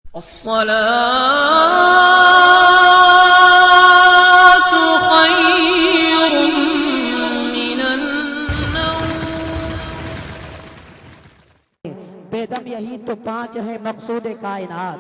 अस्सलातु खैरुम मिनन नौम। बेदम यही तो पांच है मकसूद कायनात,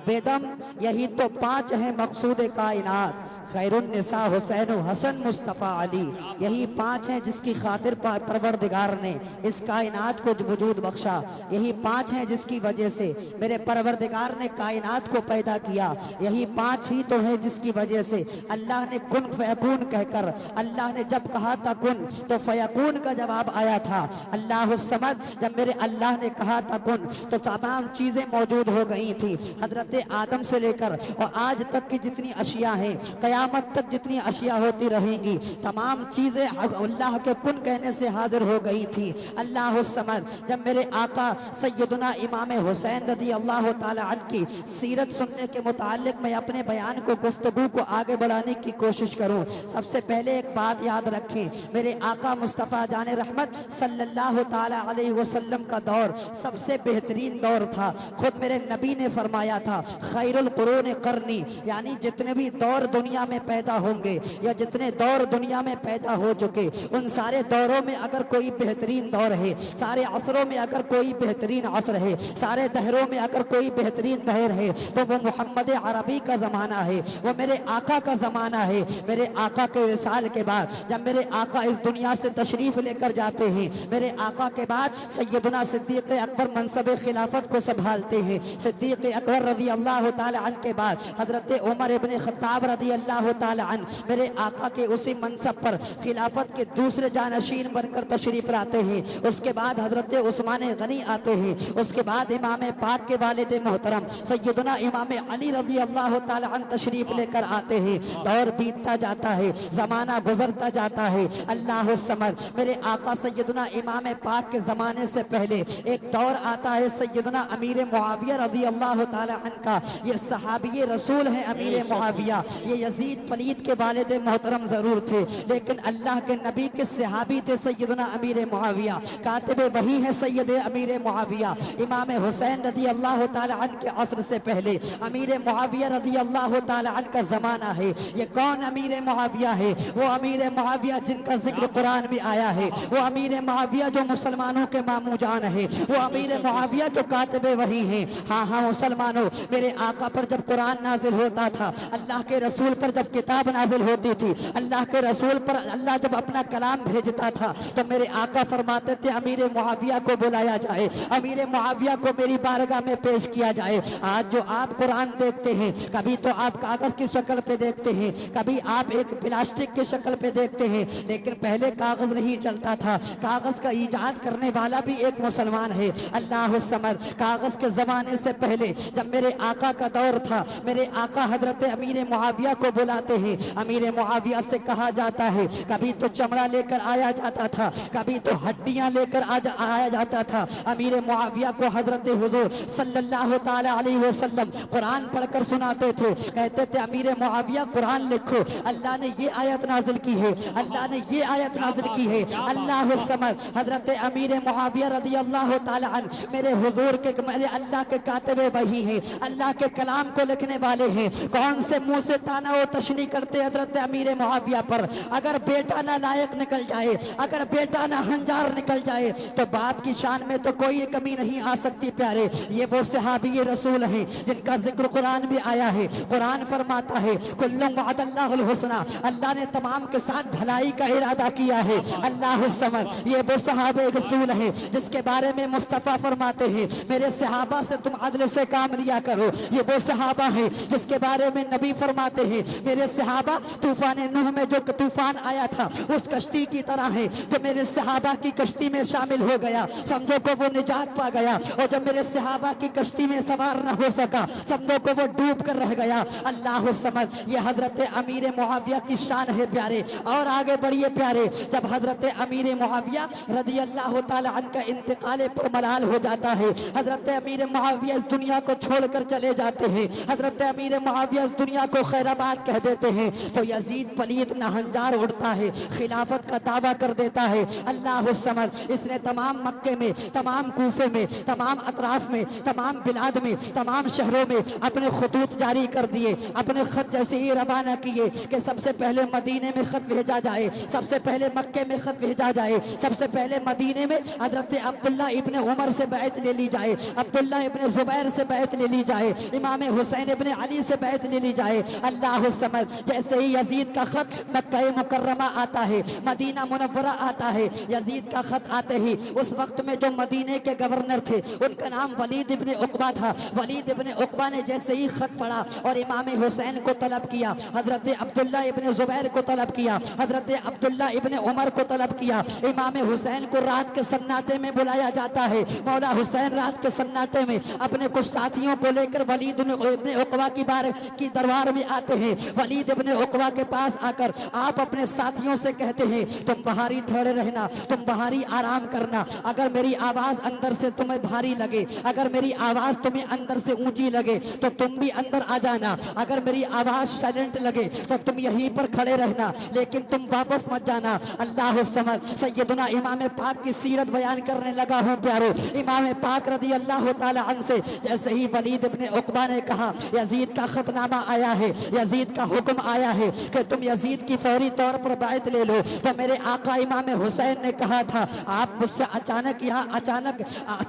बेदम यही तो पांच है मकसूद कायनात, खैरुन्निसा हुसैन हसन मुस्तफ़ा अली। यही पांच हैं जिसकी खातिर परवरदिगार ने इस कायनात को वजूद बख्शा। यही पांच हैं जिसकी वजह से मेरे परवरदिगार ने कायनात को पैदा किया। यही पांच ही तो है जिसकी वजह से अल्लाह ने कुन फयकून कहकर, अल्लाह ने जब कहा था कुन तो फयकून का जवाब आया था। अल्लाह समद, जब मेरे अल्लाह ने कहा था कुन तो तमाम चीजें मौजूद हो गई थी। हजरत आदम से लेकर और आज तक की जितनी अशिया हैं, क़यामत तक जितनी अशिया होती रहेंगी, तमाम चीजें अल्लाह के कुन कहने से हाजिर हो गई थी। अल्लाह समद, जब मेरे आका सैयदना इमाम हुसैन रज़ी अल्लाह ताला अन्हु की सीरत सुनने के मुताल्लिक मैं अपने बयान को, गुफ्तगू को आगे बढ़ाने की कोशिश करूं। सबसे पहले एक बात याद रखें, मेरे आका मुस्तफ़ा जान रहमत सल्लल्लाहु ताला अलैहि वसल्लम का दौर सबसे बेहतरीन दौर था। खुद मेरे नबी ने फरमाया था खैरुल कुरून करनी, यानी जितने भी दौर दुनिया में पैदा होंगे या जितने दौर दुनिया में पैदा हो चुके, उन सारे दौरों में अगर कोई बेहतरीन दौर है, सारे असरों में अगर कोई बेहतरीन असर है, सारे दहरों में अगर कोई बेहतरीन दहर है, तो वो मोहम्मद अरबी का ज़माना है, वो मेरे आका का ज़माना है। मेरे आका के विसाल के बाद जब मेरे आका इस दुनिया से तशरीफ़ लेकर जाते हैं, मेरे आका के बाद सैयदना सिद्दीक़ अकबर मनसब खिलाफत को संभालते हैं। सिद्दीक़ अकबर रज़ी अल्लाह ताला अन्हु के बाद हज़रत उमर इब्न ख़त्ताब रज़ी अल्लाह ताला अन्हु मेरे आका के उसी मनसब पर खिलाफत के दूसरे जानशीन बनकर तशरीफ लाते हैं। उसके बाद हज़रत उस्मान गनी आते हैं। उसके बाद इमाम पाक के वालिद मोहतरम सैयदना इमाम अली रज़ी अल्लाह ताला अन्हु तशरीफ लेकर आते हैं। दौर बीतता जाता है, ज़माना गुजरता जाता है। अल्लाह समद, मेरे आका सैयदना इमाम पाक के ज़माने से पहले एक दौर आता है सैयदना अमीर मुआविया रज़ी अल्लाह ताला अन्हु का। ये सहाबी रसूल हैं अमीर मुआविया, ये यजीद पलीद के वालिद मोहतरम जरूर थे, लेकिन अल्लाह के नबी के सहाबी थे सैयदना अमीर मुआविया। कातिब वही है सैयद अमीर मुआविया। इमाम हुसैन रज़ी अल्लाह ताला अन्हु के असर से पहले अमीर मुआविया रज़ी अल्लाह ताला अन्हु का ज़माना है। ये कौन अमीर मुआविया है? वो अमीर मुआविया जिनका जिक्र कुरान में आया है, वो अमीर मुआविया जो मुसलमानों के मामू जान है, वो अमीर मुआविया जो कातिब वही है। हाँ हाँ मुसलमानों, मेरे आका पर जब कुरान नाजिल होता था, अल्लाह के रसूल पर जब किताब नाजिल होती थी, अल्लाह के रसूल पर अल्लाह जब अपना कलाम भेजता था, तो मेरे आका फरमाते थे अमीर मुआविया को बुलाया जाए, अमीर मुआविया को मेरी बारगाह में पेश किया जाए। आज जो आप कुरान देखते हैं, कभी तो आप कागज की शक्ल पे देखते हैं, कभी आप एक प्लास्टिक की शक्ल पे देखते हैं, लेकिन पहले कागज नहीं चलता था। कागज का ईजाद करने वाला भी एक मुसलमान है। अल्लाह समद, कागज के जमाने से पहले जब मेरे आका का दौर था, मेरे आका हजरत अमीर मुआविया को बुलाते हैं। अमीर मुआविया से कहा जाता है, कभी तो चमड़ा लेकर आया जाता था, कभी तो हड्डियां लेकर आया जाता था। अमीर मुआविया को हजरत हुजूर सल्लल्लाहु ताला अलैहि वसल्लम कुरान पढ़कर सुनाते थे। कहते थे अमीर मुआविया कुरान लिखो, अल्लाह ने ये आयत नाजिल की है, अल्लाह ने ये आयत नाजिल की है। अल्लाह समझ, हजरत अमीर मुआविया रज़ी अल्लाह ताला अन्हु मेरे हुजूर के, मेरे अल्लाह के कातिब वही हैं, अल्लाह के कलाम को लिखने वाले हैं। कौन से मुंह से ताना और तशनी करते हजरत अमीर मुआविया पर? अगर बेटा ना लायक निकल जाए, अगर बेटा ना हंजार निकल जाए, तो बाप की शान में तो कोई कमी नहीं आ सकती प्यारे। ये वो सहाबी रसूल हैं जिनका जिक्र कुरान में आया है। कुरान फरमाता है कुल्लुम वअदल्लाहुल हुस्ना, अल्लाह ने तमाम के साथ भलाई का इरादा किया है। अल्लाह समझ, ये वो सहाबे रसूल हैं जिसके बारे में मुस्तफ़ा फरमाते हैं मेरे सहाबा से तुम अदल से काम लिया करो। ये वो सहाबा हैं जिसके बारे में नबी फरमाते हैं मेरे सहाबा तूफान नूह में जो तूफान आया था उस कश्ती की तरह है, जो मेरे सहाबा की कश्ती में शामिल हो गया समझो को वो निजात पा गया, और जब मेरे सहाबा की कश्ती में सवार न हो सका समझो को वो डूब कर रह गया। अल्लाह समझ, ये हजरत अमीर मुआविया की शान है प्यारे। और आगे बढ़िए प्यारे, जब हजरत अमीर मुआविया रज़ी अल्लाह ताला अन्हु का इंतकाल पर मलाल हो जाता है, हजरत अमीर मुआविया इस दुनिया को छोड़कर चले जाते हैं। हजरत अमीर मुआविया इस दुनिया को खैराबाद कह देते हैं तो यजीद पलीत नहंजार उड़ता है, खिलाफत का दावा कर देता है। अल्लाह समझ, इसने तमाम मक्के में, तमाम कूफे में, तमाम अतराफ में, तमाम बिलाद में, तमाम शहरों में अपने खतूत जारी कर दिए। अपने खत जैसे ही रवाना किए कि सबसे पहले मदीने में खत भेजा जाए, सबसे पहले मक्के में खत भेजा जाए, सबसे पहले मदीने में हजरत अब्दुल्ला इब्ने उमर से बैत ले ली जाए, अब्दुल्ला इब्ने जुबैर से बैत ले ली जाए, इमाम हुसैन इब्ने अली से बैत ले ली जाए। अल्लाह समझ, जैसे ही यजीद का खत मक्का मुकर्रमा आता है, मदीना मुनव्वरा आता है, यजीद का खत आते ही उस वक्त में जो मदीने के गवर्नर थे उनका नाम वलीद इब्ने उक़बा था। वलीद इब्ने उक़बा ने जैसे ही खत पढ़ा और इमाम हुसैन को तलब किया, हजरत अब्दुल्ला इब्ने जुबैर को तलब किया, हजरत अब्दुल्ला इब्ने उमर को तलब किया। इमाम हुसैन को रात के सन्नाटे में बुलाया जाता है। मौला हुसैन रात के सन्नाटे में अपने कुछ साथियों को लेकर वलीद इब्ने उक़बा की दरबार में आते हैं। वलीद इब्ने उक़बा के पास आकर आप अपने साथियों से कहते हैं तुम बाहरी खड़े रहना, तुम बाहरी आराम करना। अगर मेरी आवाज अंदर से तुम्हें भारी लगे, अगर मेरी आवाज तुम्हें अंदर से ऊंची लगे तो तुम भी अंदर आ जाना। अगर मेरी आवाज साइलेंट लगे तो तुम यहीं पर खड़े रहना, लेकिन तुम वापस मत जाना। अल्लाह समझ, सैयदना इमाम पाक की सीरत बयान करने लगा हूँ प्यारो। इमाम पाक रदी अल्लाह ताला अन्हु से जैसे ही वलीद इब्ने उक़बा ने कहा यजीद का खतनामा आया है, यजीद का हुक्म आया है कि तुम यजीद की फौरी तौर पर बैत ले लो, तो मेरे आका इमाम हुसैन ने कहा था आप मुझसे अचानक यहाँ अचानक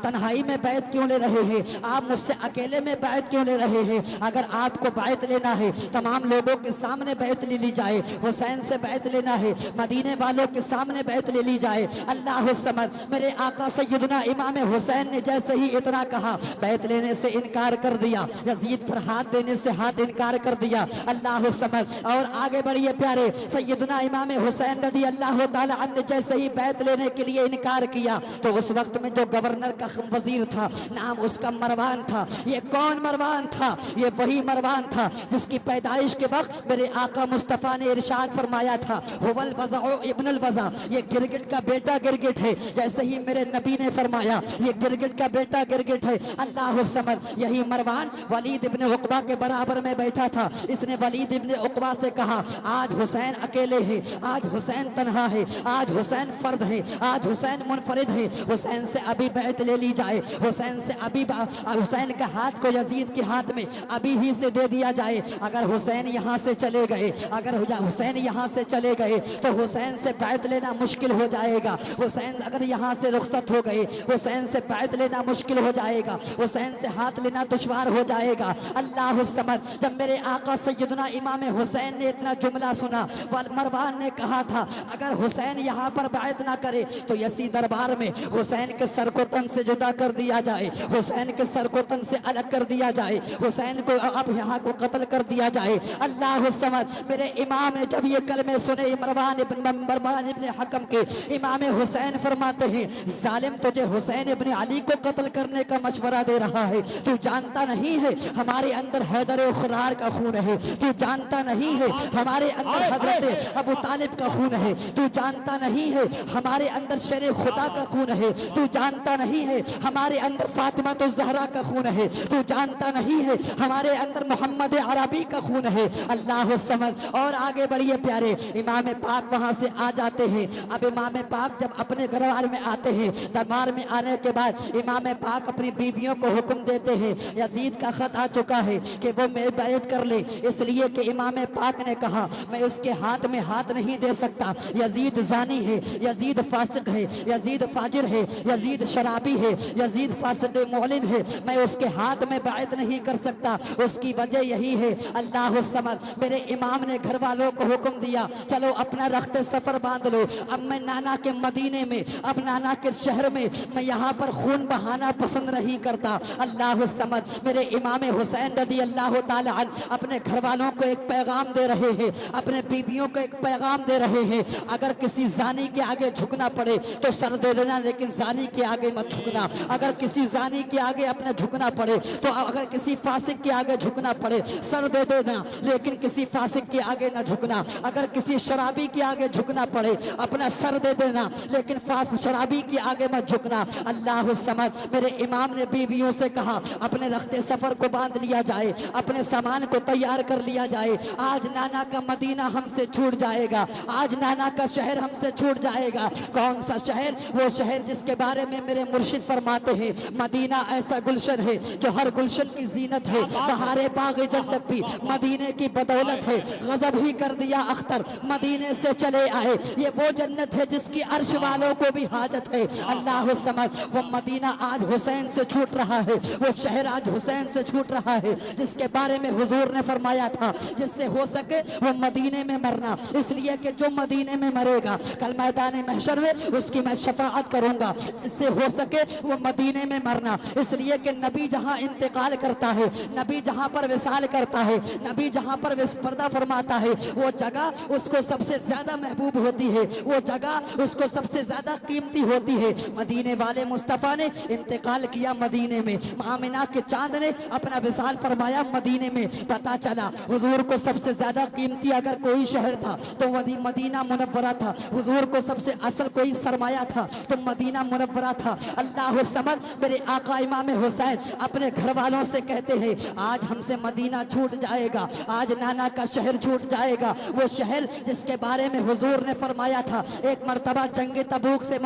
तन्हाई में बैत क्यों ले रहे हैं, आप मुझसे अकेले में बैत क्यों ले रहे हैं। अगर आपको बैत लेना है तमाम लोगों के सामने बैत ले ली जाए, हुसैन से बैत लेना है मदीने वालों के सामने बैत ले ली जाए। अल्लाह समझ, मेरे आका सैयदना इमाम हुसैन ने जैसे ही इतना कहा बैत लेने से इनकार कर दिया, यजीद पर हाथ देने से हाथ इनकार कर दिया। अल्लाह समझ, और आगे बढ़िए प्यारे, सैयदना इमाम हुसैन रदी अल्लाह ताला अन्हु ने जैसे ही बैत लेने के लिए इनकार किया तो उस वक्त में जो गवर्नर का वजीर था नाम उसका मरवान था। ये कौन मरवान था? ये वही मरवान था जिसकी पैदाइश के वक्त मेरे आका मुस्तफ़ा ने इरशाद फरमाया था हुवल वज़ा इब्नुल वज़ा, ये गिरगिट का बेटा गिरगिट है। जैसे ही मेरे नबी ने फरमाया ये गिरगिट का बेटा गिरगिट है। अल्लाह समझ, यही मरवान वलीद इब्ने उक़बा के बराबर में बैठा था। इसने वलीद इब्ने उक़बा से कहा आज हुसैन अकेले है, आज हुसैन तन्हा है, आज हुसैन फर्द है, आज हुसैन मुनफरिद है, हुसैन से अभी बैत ले ली जाए, हुसैन से अभी हुसैन के हाथ को यजीद के हाथ में अभी ही से दे दिया जाए। अगर हुसैन यहाँ से चले गए, अगर हुसैन यहाँ से चले गए तो हुसैन से बैत लेना मुश्किल हो जाएगा। हुसैन अगर यहाँ से रुखसत हो गए, हुसैन से बैत लेना मुश्किल हो जाएगा, हुसैन से हाथ लेना दुश्वार हो जाएगा। अल्लाह समझ, जब मेरे आका सैयदना इमाम हुसैन ने इतना जुमला सुना, मरवान ने कहा था अगर हुसैन यहाँ पर बैत ना करे तो यसी दरबार में हुसैन के सर को तन से जुदा कर दिया जाए, हुसैन के सर को तन से अलग कर दिया जाए, हुसैन को अब यहाँ को कत्ल कर दिया जाए। अल्लाह समझ, मेरे इमाम ने जब ये कलमे सुने मरवान इब्ने हकम के, इमाम हुसैन फरमाते हैं जालिम तुझे हुसैन इब्ने अली को कत्ल करने का मशवरा दे रहा है, तू जानता नहीं है हमारे अंदर हैदर खुरार का खून है, तू जानता नहीं है हमारे अंदर हजरत अबू तालिब का खून है, तू जानता नहीं है हमारे अंदर शेर खुदा का खून है, तू जानता नहीं है हमारे अंदर फातिमा तो ज़हरा का खून है, तू जानता नहीं है हमारे अंदर मोहम्मद अरबी का खून है। अल्लाह समझ, और आगे बढ़िए प्यारे, इमाम पाक वहां से आ जाते हैं। अब इमाम पाक जब अपने दरबार में आते हैं, दरबार में आने के बाद इमाम पाक अपनी बीवियों को हुक्म देते हैं यजीद का खत आ चुका है कि वो मेरे बैत कर ले, इसलिए कि इमाम पाक ने कहा मैं उसके हाथ में हाथ नहीं दे सकता, यजीद जानी है, यजीद फासिक है, यजीद फाजिर है, यजीद शराबी है, यजीद फासिक मौलिन है, मैं उसके हाथ में बैत नहीं कर सकता। उसकी वजह यही है। अल्लाह समझ, मेरे इमाम ने घर वालों को हुक्म दिया चलो अपना रख्ते सफर बांध लो, अब मैं नाना के मदीने में, अब नाना के शहर में मैं यहाँ पर खून बहाना पसंद नहीं करता। अल्लाह समझ, मेरे इमाम हुसैन रज़ी अल्लाह ताला अन्हु अपने घर वालों को एक पैगाम दे रहे हैं, अपने बीवियों को एक पैगाम दे रहे हैं, अगर किसी जानी के आगे झुकना पड़े तो सर दे देना, लेकिन जानी के आगे मत झुकना। अगर किसी जानी के आगे अपने झुकना पड़े तो अगर किसी फासिक के आगे झुकना पड़े सर दे देना, लेकिन किसी फासिक के आगे न झुकना। अगर किसी शराबी के आगे झुकना पड़े अपना सर दे देना, लेकिन शराबी के आगे मत झुकना। अल्लाह समझ, मेरे इमाम ने बीवियों से कहा अपने रख्ते सफर को बांध लिया जाए, अपने सामान को तैयार कर लिया जाए। आज नाना का मदीना हमसे छूट जाएगा, आज नाना का शहर हमसे छूट जाएगा। कौन सा शहर? वो शहर जिसके बारे में मेरे मुर्शिद फरमाते हैं मदीना ऐसा गुलशन है जो हर गुलशन की जीनत है। बहारे बाग जन्नत भी मदीने की बदौलत है। गजब ही कर दिया अख्तर मदीने से चले आए। ये वो जन्नत है जिसकी अर्श वालों को भी हाजत है। अल्लाह समझ, वो मदीना आज हुसैन से छूट रहा है, वो शहर आज हुसैन से छूट रहा है जिसके बारे में हुजूर ने फरमाया था जिससे हो सके वो मदीने में मरना। इसलिए कि जो मदीने में मरेगा कल मैदान महशर में उसकी मैं शफाअत करूंगा। इससे हो सके वो मदीने में मरना। इसलिए कि नबी जहां इंतकाल करता है, नबी जहां पर विसाल करता है, नबी जहां पर पर्दा फरमाता है, वो जगह उसको सबसे ज्यादा महबूब होती है, वो जगह उसको सबसे ज्यादा कीमती होती है। मदीने वाले मुस्तफ़ा ने इंतकाल किया मदीने में, आमिना के चांद ने अपना विसाल फरमाया मदीने में। पता चला हुजूर को सबसे ज्यादा कीमती अगर कोई शहर था तो मदीना मुनव्वरा था। हुजूर को सबसे असल कोई सरमाया था तो मदीना मुनव्वरा था। अल्लाह समद, मेरे आका इमाम हुसैन अपने घर वालों से कहते हैं आज हमसे मदीना छूट जाएगा, आज नाना का शहर छूट जाएगा। वो शहर जिसके बारे में हुजूर ने फरमाया था। एक मरतबा जंग तबूक से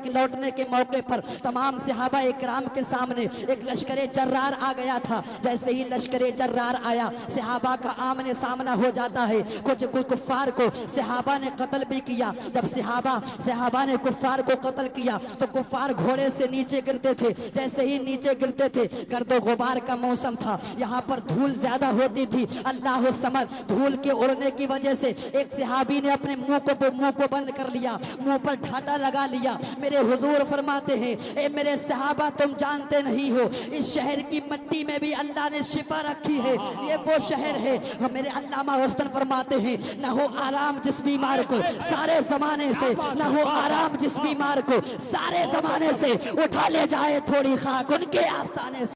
लौटने के मौके पर तमाम सहाबा इकराम के सामने एक लश्करे जर्रार आ गया था। जैसे ही लश्करे जर्रार आया सहाबा का आमने सामना हो जाता है। कुछ कुफ्फार को सहाबा ने कत्ल भी किया। जब सहाबा ने कुफ्फार को कत्ल किया तो कुफ्फार घोड़े से नीचे गिरते थे। जैसे ही नीचे गिरते थे गर्दो गुबार का मौसम था, यहाँ पर धूल ज्यादा होती थी। अल्लाह समझ, धूल के उड़ने की वजह से एक सहाबी ने अपने मुंह को बंद कर लिया, मुंह पर ढाटा लगा लिया। मेरे हुजूर फरमाते हैं ए मेरे सहाबा, तुम जानते नहीं हो इस शहर की मिट्टी में भी अल्लाह ने शिफा रखी है। ये वो शहर है। मेरे अल्लामा हुसैन फरमाते हैं न हो आराम जिस बीमार को सारे जमाने से, न हो आराम जिस बीमार को सारे जमाने से, उठा ले जाए थोड़ी खाक उनके आस्थाने से।